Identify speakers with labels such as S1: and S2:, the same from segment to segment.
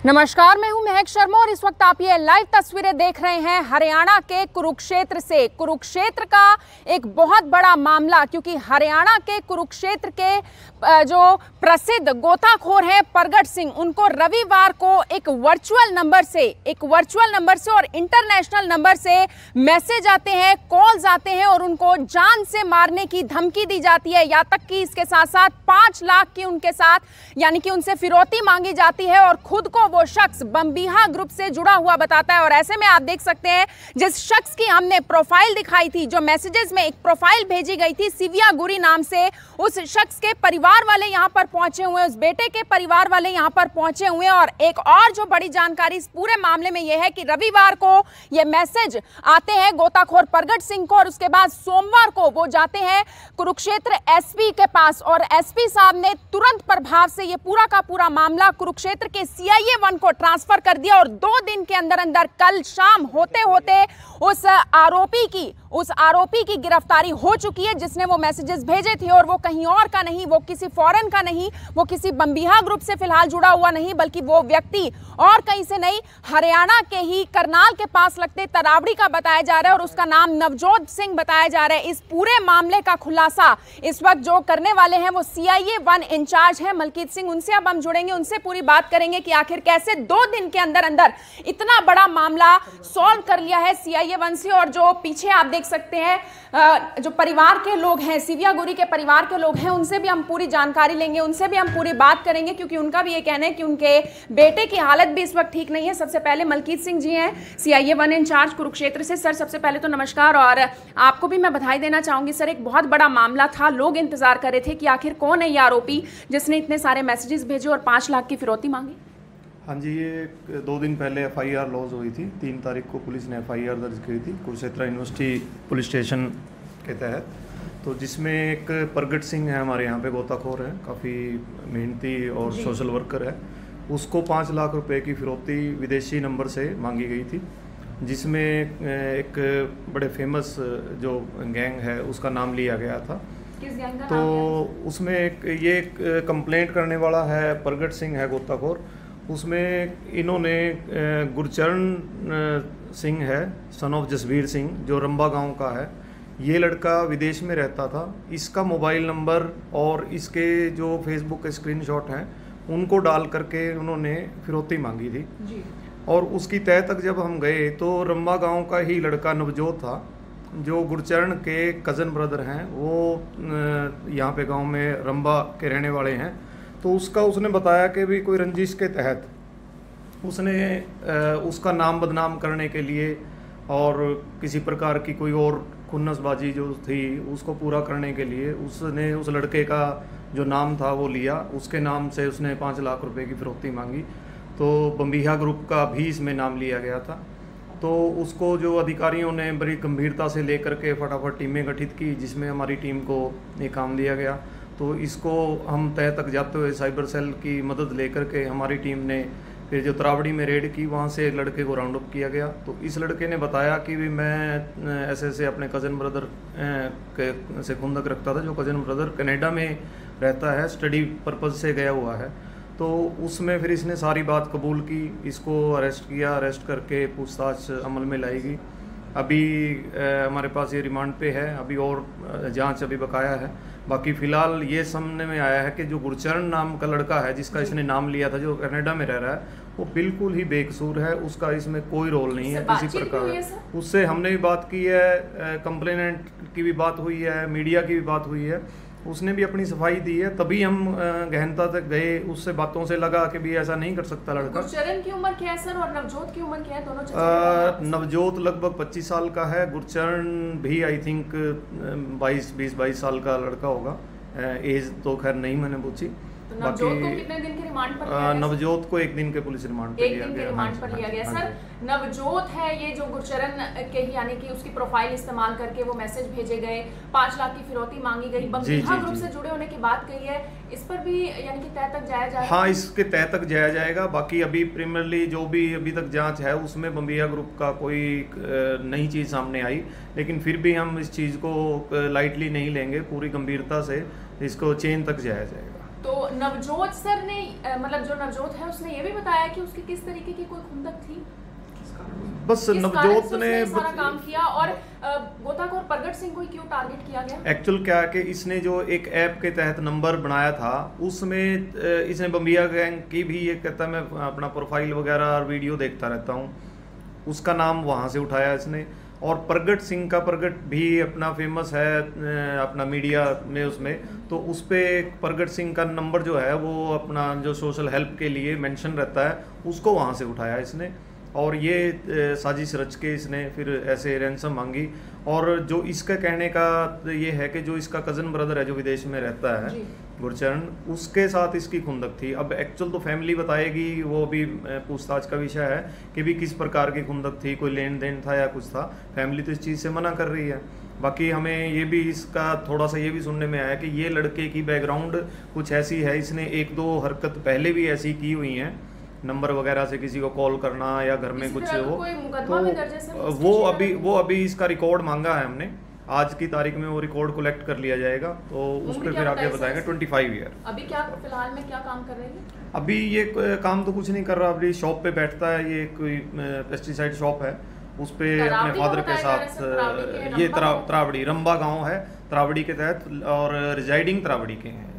S1: नमस्कार, मैं हूं महक शर्मा और इस वक्त आप ये लाइव तस्वीरें देख रहे हैं हरियाणा के कुरुक्षेत्र से। कुरुक्षेत्र का एक बहुत बड़ा मामला, क्योंकि हरियाणा के कुरुक्षेत्र के जो प्रसिद्ध गोताखोर हैं प्रगट सिंह, उनको रविवार को एक वर्चुअल नंबर से और इंटरनेशनल नंबर से मैसेज आते हैं, कॉल्स आते हैं और उनको जान से मारने की धमकी दी जाती है। यहाँ तक कि इसके साथ साथ 5 लाख की उनके साथ यानी कि उनसे फिरौती मांगी जाती है और खुद को वो शख्स बम्बीहा ग्रुप से जुड़ा हुआ बताता है। और ऐसे में आप देख सकते हैं, जिस शख्स की हमने प्रोफाइल दिखाई थी, जो मैसेजेस में एक प्रोफाइल भेजी गई थी सिविया गुरी नाम से, उस शख्स के परिवार वाले यहां पर पहुंचे हुए, उस बेटे के परिवार वाले यहां पर पहुंचे हुए। और एक और जो बड़ी जानकारी इस पूरे मामले में यह है कि रविवार को ये मैसेज आते हैं गोताखोर प्रगट सिंह को और उसके बाद सोमवार को वो जाते हैं कुरुक्षेत्र एसपी के पास और एसपी साहब ने तुरंत प्रभाव से ये पूरा का पूरा मामला कुरुक्षेत्र के CIA 1 को ट्रांसफर कर दिया। और 2 दिन के अंदर अंदर कल शाम होते होते उस आरोपी की गिरफ्तारी हो चुकी है, जिसने वो मैसेजेस भेजे थे। और वो कहीं और का नहीं, वो किसी फॉरेन का नहीं, वो किसी बम्बीहा ग्रुप से फिलहाल जुड़ा हुआ नहीं, बल्कि वो व्यक्ति और कहीं से नहीं, हरियाणा के ही करनाल के पास लगते तरावड़ी का बताया जा रहा है और उसका नाम नवजोत सिंह बताया जा रहा है। इस पूरे मामले का खुलासा इस वक्त जो करने वाले हैं वो CIA 1 इंचार्ज है मलकीत सिंह। उनसे अब हम जुड़ेंगे, उनसे पूरी बात करेंगे कि आखिर कैसे 2 दिन के अंदर अंदर इतना बड़ा मामला सॉल्व कर लिया है CIA 1 से। और जो पीछे आप देख सकते हैं, जो परिवार के लोग हैं, सिविया गुरी के परिवार के लोग हैं, उनसे भी हम पूरी जानकारी लेंगे, उनसे भी हम पूरी बात करेंगे, क्योंकि उनका भी ये कहना है कि उनके बेटे की हालत भी इस वक्त ठीक नहीं है। सबसे पहले मलकीत सिंह जी हैं, CIA 1 इंचार्ज कुरुक्षेत्र से। सर, सबसे पहले तो नमस्कार और आपको भी मैं बधाई देना चाहूंगी। सर, एक बहुत बड़ा मामला था, लोग इंतजार कर रहे थे कि आखिर कौन है ये आरोपी जिसने इतने सारे मैसेजेस भेजे और 5 लाख की फिरौती मांगी।
S2: हाँ जी, ये 2 दिन पहले FIR लॉन्च हुई थी। 3 तारीख को पुलिस ने FIR दर्ज की थी कुरुक्षेत्र यूनिवर्सिटी पुलिस स्टेशन के तहत, तो जिसमें एक प्रगट सिंह है, हमारे यहाँ पे गोताखोर है, काफ़ी मेहनती और सोशल वर्कर है। उसको 5 लाख रुपए की फिरौती विदेशी नंबर से मांगी गई थी, जिसमें एक बड़े फेमस जो गैंग है उसका नाम लिया गया था।
S1: किस गैंग का
S2: तो
S1: नाम
S2: उसमें एक कंप्लेंट करने वाला है प्रगट सिंह है, गोताखोर। उसमें इन्होंने गुरचरण सिंह है, सन ऑफ जसबीर सिंह, जो रंबा गांव का है। ये लड़का विदेश में रहता था। इसका मोबाइल नंबर और इसके जो फेसबुक के स्क्रीनशॉट हैं उनको डाल करके उन्होंने फिरौती मांगी थी
S1: जी।
S2: और उसकी तय तक जब हम गए तो रंबा गांव का ही लड़का नवजोत था, जो गुरचरण के कज़न ब्रदर हैं। वो यहाँ पे गांव में रंबा के रहने वाले हैं। तो उसने बताया कि भी कोई रंजिश के तहत उसने उसका नाम बदनाम करने के लिए और किसी प्रकार की कोई और खुन्नसबाजी जो थी उसको पूरा करने के लिए उसने उस लड़के का जो नाम था वो लिया। उसके नाम से उसने 5 लाख रुपए की फिरौती मांगी। तो बम्बीहा ग्रुप का भी इसमें नाम लिया गया था। तो उसको जो अधिकारियों ने बड़ी गंभीरता से लेकर के फटाफट टीमें गठित की, जिसमें हमारी टीम को ये काम दिया गया। तो इसको हम तय तक जाते हुए साइबर सेल की मदद लेकर के हमारी टीम ने फिर जो तरावड़ी में रेड की, वहाँ से लड़के को राउंड अप किया गया। तो इस लड़के ने बताया कि भी मैं ऐसे अपने कज़न ब्रदर से खुंदक रखता था, जो कज़न ब्रदर कनाडा में रहता है, स्टडी पर्पज़ से गया हुआ है। तो उसमें फिर इसने सारी बात कबूल की, इसको अरेस्ट किया, अरेस्ट करके पूछताछ अमल में लाएगी। अभी हमारे पास ये रिमांड पे है, अभी और जांच अभी बकाया है। बाकी फ़िलहाल ये सामने में आया है कि जो गुरचरण नाम का लड़का है, जिसका इसने नाम लिया था, जो कनाडा में रह रहा है, वो बिल्कुल ही बेकसूर है। उसका इसमें कोई रोल नहीं है किसी प्रकार। उससे हमने भी बात की है, कंप्लेनेंट की भी बात हुई है, मीडिया की भी बात हुई है। उसने भी अपनी सफाई दी है। तभी हम गहनता तक गए, उससे बातों से लगा कि भी ऐसा नहीं कर सकता लड़का।
S1: गुरचरण की उम्र क्या है सर और नवजोत की उम्र क्या है? दोनों
S2: नवजोत लगभग 25 साल का है, गुरचरण भी आई थिंक 20-22 साल का लड़का होगा। एज तो खैर नहीं मैंने पूछी।
S1: नवजोत को कितने दिन के रिमांड पर लिया गया?
S2: नवजोत को 1 दिन के पुलिस रिमांड पर लिया गया।
S1: रिमांड पर लिया गया। सर, नवजोत है ये जो गुरचरण के ही यानी कि उसकी प्रोफाइल इस्तेमाल करके वो मैसेज भेजे गए, 5 लाख की फिरौती मांगी गई, बम्बीहा ग्रुप से जुड़े होने की बात कही है। इस पर भी यानी कि तय तक जाया जाएगा?
S2: हाँ, इसके तय तक जाया जाएगा। बाकी अभी प्रीमियरली जो भी अभी तक जांच है उसमें बम्बीहा ग्रुप का कोई नई चीज़ सामने आई, लेकिन फिर भी हम इस चीज़ को लाइटली नहीं लेंगे, पूरी गंभीरता से इसको चेन तक जाया जाएगा।
S1: तो नवजोत सर ने मतलब जो नवजोत है उसने ये भी बताया कि उसकी किस तरीके की कोई खुंदक थी?
S2: बस नवजोत ने
S1: सारा काम किया और गोताखोर प्रगट सिंह को क्यों टारगेट किया गया?
S2: एक्चुअल क्या है कि इसने जो एक ऐप के तहत नंबर बनाया था उसमें इसने बम्बिया गैंग की भी ये कहता है मैं अपना प्रोफाइल वगैरह और वीडियो देखता रहता हूँ, उसका नाम वहाँ से उठाया इसने। और प्रगट सिंह का, प्रगट भी अपना फेमस है अपना मीडिया में उसमें, तो उस पर प्रगट सिंह का नंबर जो है वो अपना जो सोशल हेल्प के लिए मेंशन रहता है उसको वहाँ से उठाया इसने। और ये साजिश रच के इसने फिर ऐसे रैंसम मांगी। और जो इसका कहने का ये है कि जो इसका कज़न ब्रदर है जो विदेश में रहता है गुरचरण, उसके साथ इसकी खुंदक थी। अब एक्चुअल तो फैमिली बताएगी, वो भी पूछताछ का विषय है कि भी किस प्रकार की खुंदक थी, कोई लेन देन था या कुछ था। फैमिली तो इस चीज़ से मना कर रही है। बाकी हमें ये भी इसका थोड़ा सा ये भी सुनने में आया कि ये लड़के की बैकग्राउंड कुछ ऐसी है, इसने 1-2 हरकत पहले भी ऐसी की हुई हैं, नंबर वगैरह से किसी को कॉल करना या घर में कुछ हो, तो वो अभी इसका रिकॉर्ड मांगा है हमने, आज की तारीख में वो रिकॉर्ड कलेक्ट कर लिया जाएगा, तो उस पर फिर आगे बताएंगे। 25 ईयर।
S1: अभी क्या फिलहाल में क्या काम कर रहे हैं?
S2: अभी ये काम तो कुछ नहीं कर रहा, अभी शॉप पे बैठता है, ये कोई पेस्टिसाइड शॉप है, उस पे अपने फादर के साथ, ये त्रावड़ी रंबा गाँव है त्रावड़ी के तहत, और रिजाइडिंग त्रावड़ी के हैं।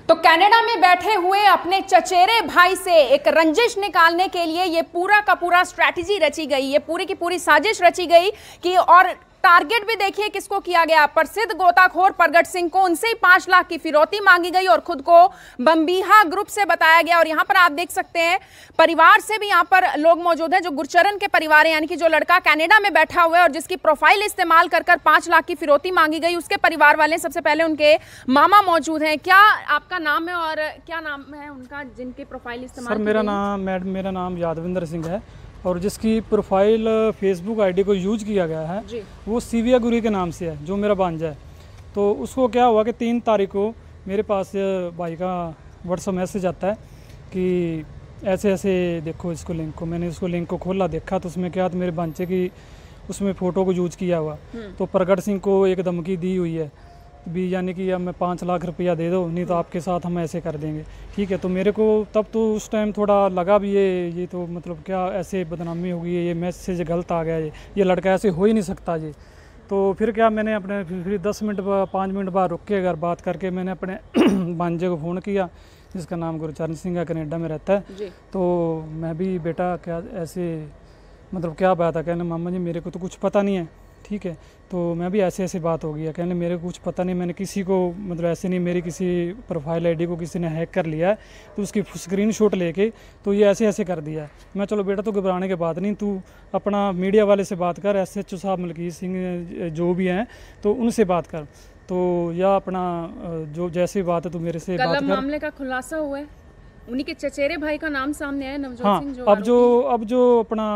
S1: तो कनाडा में बैठे हुए अपने चचेरे भाई से एक रंजिश निकालने के लिए ये पूरा का पूरा स्ट्रैटेजी रची गई, ये पूरी की पूरी साजिश रची गई कि, और टारगेट भी देखिए किसको किया गया, प्रसिद्ध गोताखोर प्रगट सिंह को। उनसे ही 5 लाख की फिरौती मांगी गई और खुद को बम्बीहा ग्रुप से बताया गया। और यहाँ पर आप देख सकते हैं परिवार से भी यहाँ पर लोग मौजूद हैं, जो गुरचरण के परिवार है, यानी कि जो लड़का कनाडा में बैठा हुआ है और जिसकी प्रोफाइल इस्तेमाल कर 5 लाख की फिरौती मांगी गई, उसके परिवार वाले। सबसे पहले उनके मामा मौजूद हैं। क्या आपका नाम है और क्या नाम है उनका जिनकी प्रोफाइल इस्तेमाल?
S3: सर मेरा नाम यादविंदर सिंह है, और जिसकी प्रोफाइल फेसबुक आईडी को यूज किया गया है वो सीविया गुरी के नाम से है, जो मेरा भांजा है। तो उसको क्या हुआ कि 3 तारीख को मेरे पास भाई का व्हाट्सएप मैसेज आता है कि ऐसे ऐसे देखो इसको लिंक को। मैंने उसको लिंक को खोला, देखा तो उसमें क्या, तो मेरे भांजे की उसमें फ़ोटो को यूज किया हुआ। तो प्रगट सिंह को एक धमकी दी हुई है भी, यानी कि अब मैं 5 लाख रुपया दे दो, नहीं तो आपके साथ हम ऐसे कर देंगे। ठीक है, तो मेरे को तब तो उस टाइम थोड़ा लगा भी ये तो मतलब क्या ऐसे बदनामी होगी, ये मैसेज गलत आ गया, ये लड़का ऐसे हो ही नहीं सकता ये। तो फिर क्या, मैंने अपने फिर 10 मिनट 5 मिनट बाद रुक के अगर बात करके मैंने अपने भांजे को फ़ोन किया, जिसका नाम गुरचरण सिंह है, कनाडा में रहता है। तो मैं भी, बेटा क्या ऐसे मतलब क्या बात है? कहने मामा जी मेरे को तो कुछ पता नहीं है। ठीक है, तो मैं भी ऐसे ऐसे बात हो गई है। कहने मेरे को कुछ पता नहीं, मैंने किसी को मतलब ऐसे नहीं, मेरी किसी प्रोफाइल आईडी को किसी ने हैक कर लिया है, तो उसकी स्क्रीनशॉट लेके तो ये ऐसे ऐसे कर दिया है। मैं चलो बेटा तो घबराने के बाद नहीं, तू अपना मीडिया वाले से बात कर, SHO साहब मलकीत सिंह जो भी हैं तो उनसे बात कर, तो या अपना जो जैसी बात है तो मेरे से बात कर।
S1: मामले का खुलासा हुआ है, उन्हीं के चचेरे भाई का नाम सामने आया, नवजोत सिंह।
S3: अब जो अपना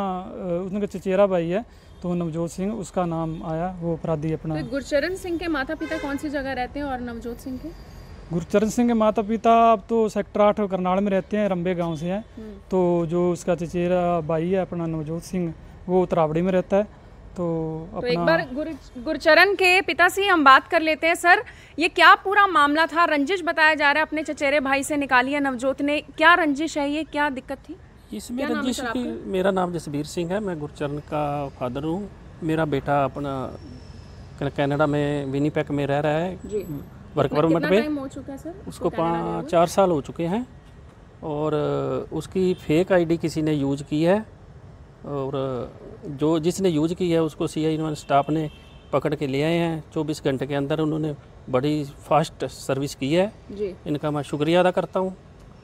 S3: उनका चचेरा भाई है तो नवजोत सिंह, उसका नाम आया, वो अपराधी अपना।
S1: तो गुरचरण सिंह के माता पिता कौन सी जगह रहते हैं और नवजोत सिंह के?
S3: गुरचरण सिंह के माता पिता अब तो सेक्टर 8 करनाल में रहते हैं, रंबे गांव से हैं। तो जो उसका चचेरा भाई है अपना नवजोत सिंह, वो त्रावड़ी में रहता है। तो
S1: एक बार गुरचरण के पिता से हम बात कर लेते हैं। सर, ये क्या पूरा मामला था? रंजिश बताया जा रहा है अपने चचेरे भाई से निकाली है नवजोत ने, क्या रंजिश है, ये क्या दिक्कत थी
S4: इसमें? रंजिश की, मेरा नाम जसबीर सिंह है, मैं गुरचरण का फादर हूँ। मेरा बेटा अपना कनाडा में विनीपेग में रह रहा है वर्क परमिट पे। उसको 4 साल हो चुके हैं, और उसकी फेक आईडी किसी ने यूज की है, और जिसने यूज की है उसको CI स्टाफ ने पकड़ के ले आए हैं। 24 घंटे के अंदर उन्होंने बड़ी फास्ट सर्विस की है, इनका मैं शुक्रिया अदा करता हूँ।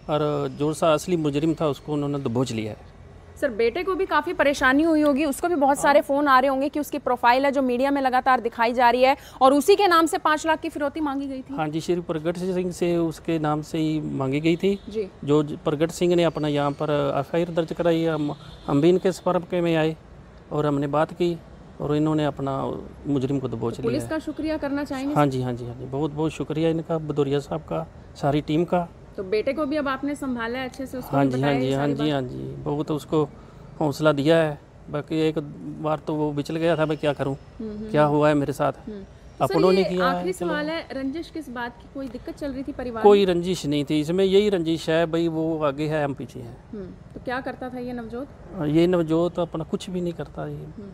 S4: और जो सा असली मुजरिम था उसको उन्होंने दबोच लिया है।
S1: सर, बेटे को भी काफ़ी परेशानी हुई होगी, उसको भी बहुत सारे फ़ोन आ रहे होंगे कि उसकी प्रोफाइल है जो मीडिया में लगातार दिखाई जा रही है, और उसी के नाम से 5 लाख की फिरौती मांगी गई थी।
S4: हाँ जी, श्री प्रगट सिंह से उसके नाम से ही मांगी गई थी जी। जो प्रगट सिंह ने अपना यहाँ पर FIR दर्ज कराई, हम भी इनके संपर्क में आए और हमने बात की, और इन्होंने अपना मुजरिम को दबोच लिया।
S1: पुलिस का शुक्रिया करना चाहेंगे?
S4: हाँ जी, हाँ जी, हाँ जी, बहुत बहुत शुक्रिया इनका, भदौरिया साहब का, सारी टीम का।
S1: तो बेटे को भी अब आपने संभाला है अच्छे से? उसको
S4: हाँ जी, हाँ जी, हाँ जी, हाँ जी, बहुत उसको हौसला दिया है। बाकी एक बार तो वो बिचल गया था, मैं क्या करूं, क्या हुआ है मेरे साथ, अपनों ने किया है।
S1: आखिरी सवाल है, रंजिश किस बात की, कोई दिक्कत चल रही थी परिवार
S4: कोई रंजिश नहीं थी इसमें, यही रंजिश है भाई वो आगे है हम पीछे हैं।
S1: तो क्या करता था ये नवजोत?
S4: ये नवजोत अपना कुछ भी नहीं करता, ये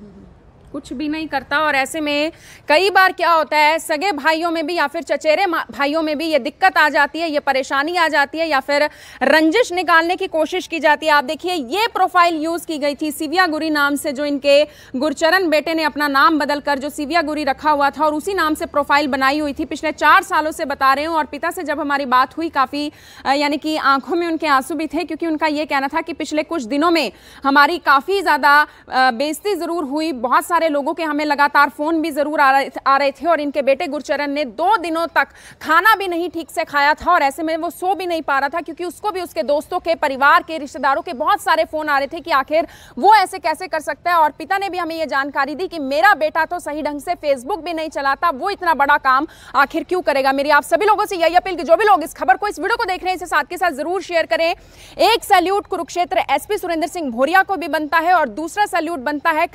S1: कुछ भी नहीं करता। और ऐसे में कई बार क्या होता है, सगे भाइयों में भी या फिर चचेरे भाइयों में भी ये दिक्कत आ जाती है, ये परेशानी आ जाती है, या फिर रंजिश निकालने की कोशिश की जाती है। आप देखिए ये प्रोफाइल यूज की गई थी सिविया गुरी नाम से, जो इनके गुरचरण बेटे ने अपना नाम बदलकर जो सिविया गुरी रखा हुआ था और उसी नाम से प्रोफाइल बनाई हुई थी। पिछले 4 सालों से बता रहे हूँ। और पिता से जब हमारी बात हुई, काफ़ी यानी कि आंखों में उनके आंसू भी थे, क्योंकि उनका ये कहना था कि पिछले कुछ दिनों में हमारी काफ़ी ज़्यादा बेइज्जती ज़रूर हुई, बहुत सारे लोगों के हमें लगातार फोन भी जरूर आ रहे थे, और इनके बेटे गुरचरण ने 2 दिनों तक खाना भी नहीं ठीक से खाया था, और ऐसे में वो सो भी नहीं पा रहा था, क्योंकि उसको भी उसके दोस्तों के, परिवार के, रिश्तेदारों के बहुत सारे फोन आ रहे थे कि आखिर वो ऐसे कैसे कर सकता है। और पिता ने भी हमें ये जानकारी दी कि मेरा बेटा तो सही ढंग से फेसबुक भी नहीं चलाता, वो इतना बड़ा काम आखिर क्यों करेगा। मेरी आप सभी लोगों से यही अपील कि जो भी लोग इस खबर को, इस वीडियो को देख रहे हैं, इसे साथ के साथ जरूर शेयर करें। एक सैल्यूट कुरुक्षेत्र एसपी सुरेंद्र सिंह भोरिया को भी बनता है, और दूसरा सैल्यूट बनता है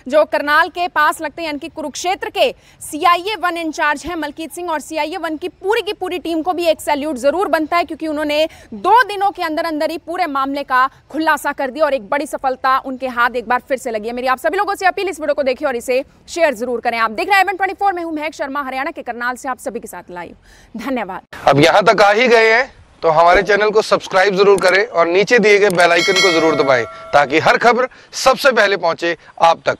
S1: जो करनाल के पास लगते हैं, यानी कि कुरुक्षेत्र के CIA 1 इंचार्ज हैं मलकीत सिंह, और CIA 1 की पूरी टीम को भी एक सैल्यूट जरूर बनता है, क्योंकि उन्होंने 2 दिनों के अंदर अंदर ही पूरे मामले का खुलासा कर दिया, और एक बड़ी सफलता उनके हाथ एक बार फिर से लगी है। मेरी आप सभी लोगों से अपील, इस वीडियो को देखिए और इसे शेयर जरूर करें। आप देख रहे हैं IVN24, मैं हूं महक शर्मा, हरियाणा के करनाल से आप सभी के साथ लाइव। धन्यवाद।
S5: अब यहाँ तक आ ही गए हैं तो हमारे चैनल को सब्सक्राइब जरूर करें और नीचे दिए गए बेल आइकन को जरूर दबाएं, ताकि हर खबर सबसे पहले पहुंचे आप तक।